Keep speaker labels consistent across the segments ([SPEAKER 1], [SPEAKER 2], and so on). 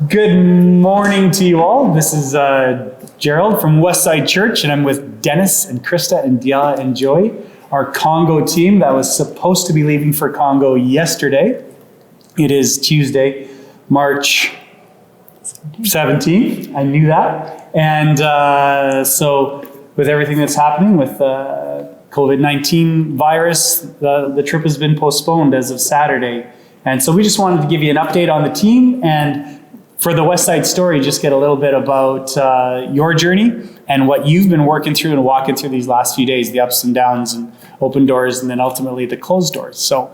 [SPEAKER 1] Good morning to you all. This is Gerald from Westside Church, and I'm with Dennis and Krista and Diala and Joy, our Congo team that was supposed to be leaving for Congo yesterday. It is Tuesday, March 17th. I knew that. And so with everything that's happening with COVID-19 virus, the trip has been postponed as of Saturday. And so we just wanted to give you an update on the team, and for the Westside story, just get a little bit about your journey and what you've been working through and walking through these last few days, the ups and downs and open doors, and then ultimately the closed doors. So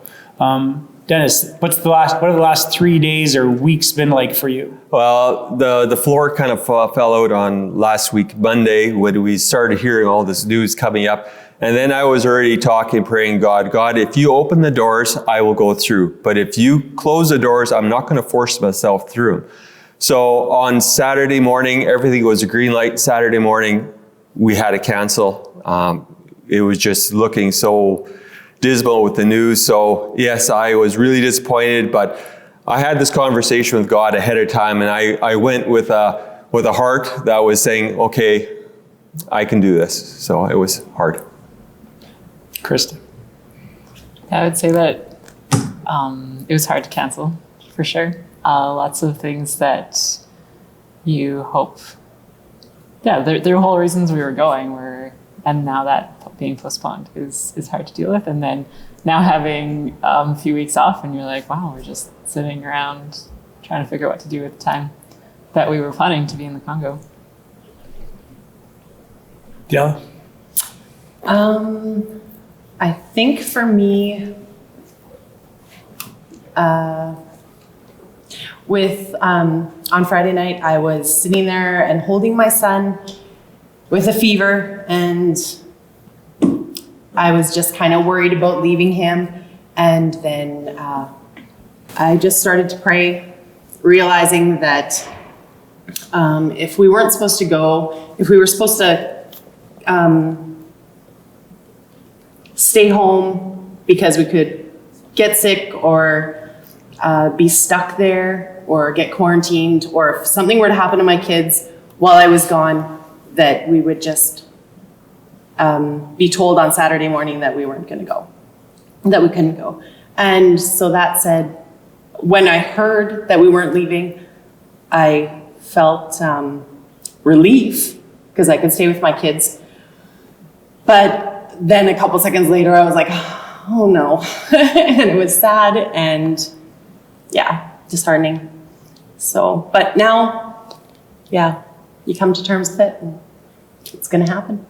[SPEAKER 1] Dennis, what are the last 3 days or weeks been like for you?
[SPEAKER 2] Well, the floor kind of fell out on last week, Monday, when we started hearing all this news coming up. And then I was already talking, praying, God, if you open the doors, I will go through. But if you close the doors, I'm not going to force myself through. So on Saturday morning, everything was a green light. Saturday morning, we had to cancel. It was just looking so dismal with the news. So yes, I was really disappointed, but I had this conversation with God ahead of time, and I went with a heart that was saying, okay, I can do this. So it was hard.
[SPEAKER 1] Krista?
[SPEAKER 3] I would say that it was hard to cancel, for sure. Lots of things that you hope, there were whole reasons we were going and now that being postponed is hard to deal with. And then now having a few weeks off, and you're like, wow, we're just sitting around trying to figure out what to do with the time that we were planning to be in the Congo.
[SPEAKER 1] Yeah.
[SPEAKER 4] I think for me, on Friday night, I was sitting there and holding my son with a fever, and I was just kind of worried about leaving him. And then I just started to pray, realizing that if we weren't supposed to go, if we were supposed to stay home because we could get sick or be stuck there or get quarantined, or if something were to happen to my kids while I was gone, that we would just be told on Saturday morning that we weren't going to go, that we couldn't go. And so that said, when I heard that we weren't leaving, I felt relief because I could stay with my kids. But then a couple seconds later, I was like, oh no. And it was sad and disheartening. So, but now, you come to terms with it and it's going to happen.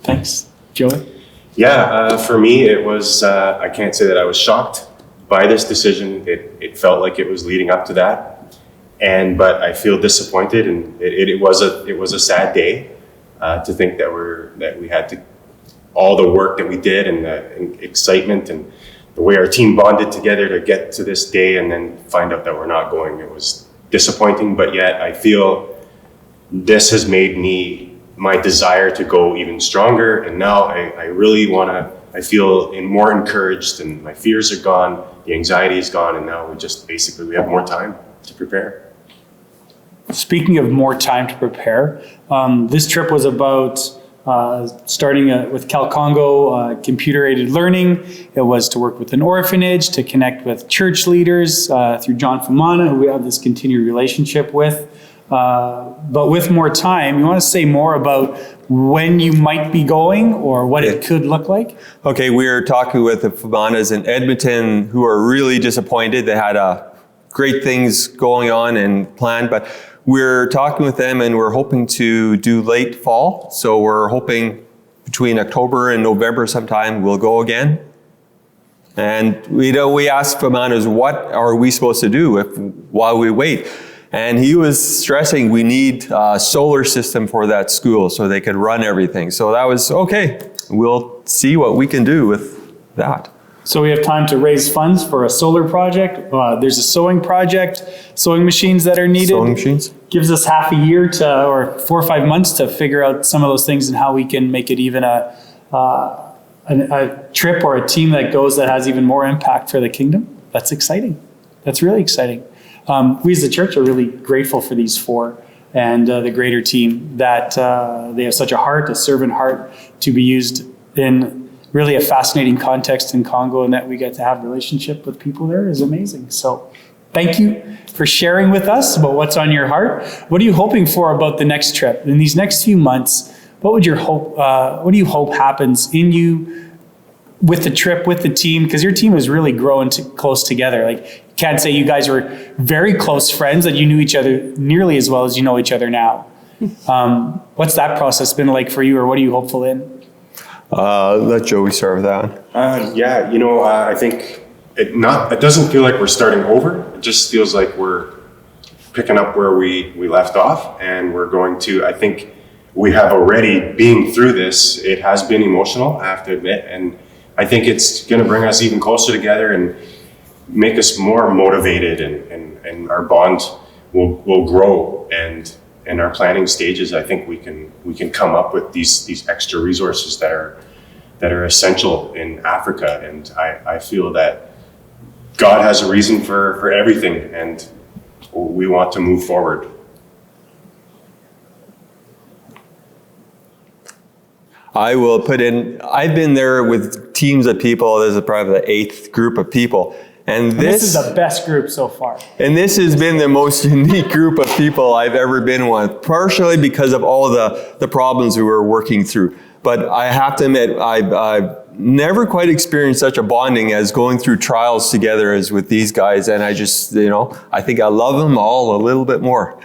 [SPEAKER 1] Thanks. Joey?
[SPEAKER 5] For me, it was, I can't say that I was shocked by this decision. It felt like it was leading up to that. But I feel disappointed, and it was a sad day to think that we had to, all the work that we did and the excitement and the way our team bonded together to get to this day and then find out that we're not going. It was disappointing, but yet I feel this has made my desire to go even stronger. And now I really I feel more encouraged, and my fears are gone, the anxiety is gone, and now we have more time to prepare.
[SPEAKER 1] Speaking of more time to prepare, this trip was about starting with Congo, computer-aided learning. It was to work with an orphanage, to connect with church leaders through John Famana, who we have this continued relationship with. But with more time, you want to say more about when you might be going or what it could look like?
[SPEAKER 2] Okay, we're talking with the Famanas in Edmonton who are really disappointed. They had great things going on and planned, but we're talking with them and we're hoping to do late fall. So we're hoping between October and November sometime we'll go again. And we asked Famanas, what are we supposed to do while we wait? And he was stressing we need a solar system for that school so they could run everything. So that was okay. We'll see what we can do with that.
[SPEAKER 1] So we have time to raise funds for a solar project. There's a sewing project, sewing machines that are needed.
[SPEAKER 2] Sewing machines?
[SPEAKER 1] Gives us half a year or 4 or 5 months to figure out some of those things and how we can make it even a trip or a team that goes that has even more impact for the kingdom. That's exciting. That's really exciting. we as a church are really grateful for these four and the greater team that they have such a heart, a servant heart, to be used in really a fascinating context in Congo, and that we get to have a relationship with people there is amazing. So thank you for sharing with us about what's on your heart. What are you hoping for about the next trip? In these next few months, what do you hope happens in you with the trip, with the team? Because your team is really growing close together. Like, you can't say you guys were very close friends, that you knew each other nearly as well as you know each other now. What's that process been like for you, or what are you hopeful in?
[SPEAKER 2] Let Joey start with that one.
[SPEAKER 5] Yeah, I think it doesn't feel like we're starting over. It just feels like we're picking up where we left off, and we're going to, I think we have already, being through this, it has been emotional, I have to admit, and I think it's going to bring us even closer together and make us more motivated, and our bond will grow, and in our planning stages, I think we can come up with these extra resources that are essential in Africa. And I feel that God has a reason for everything, and we want to move forward.
[SPEAKER 2] I will put in, I've been there with teams of people. This is probably the 8th group of people. And
[SPEAKER 1] this is the best group so far.
[SPEAKER 2] And this has been the most unique group of people I've ever been with, partially because of all the problems we were working through. But I have to admit, I've never quite experienced such a bonding as going through trials together as with these guys. And I just, I think I love them all a little bit more.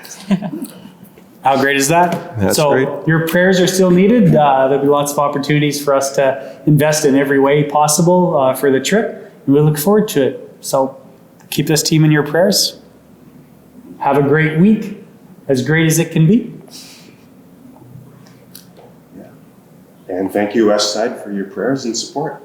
[SPEAKER 1] How great is that?
[SPEAKER 2] That's
[SPEAKER 1] so
[SPEAKER 2] great.
[SPEAKER 1] Your prayers are still needed. There'll be lots of opportunities for us to invest in every way possible for the trip. And we look forward to it. So keep this team in your prayers. Have a great week, as great as it can be.
[SPEAKER 5] And thank you, Westside, for your prayers and support.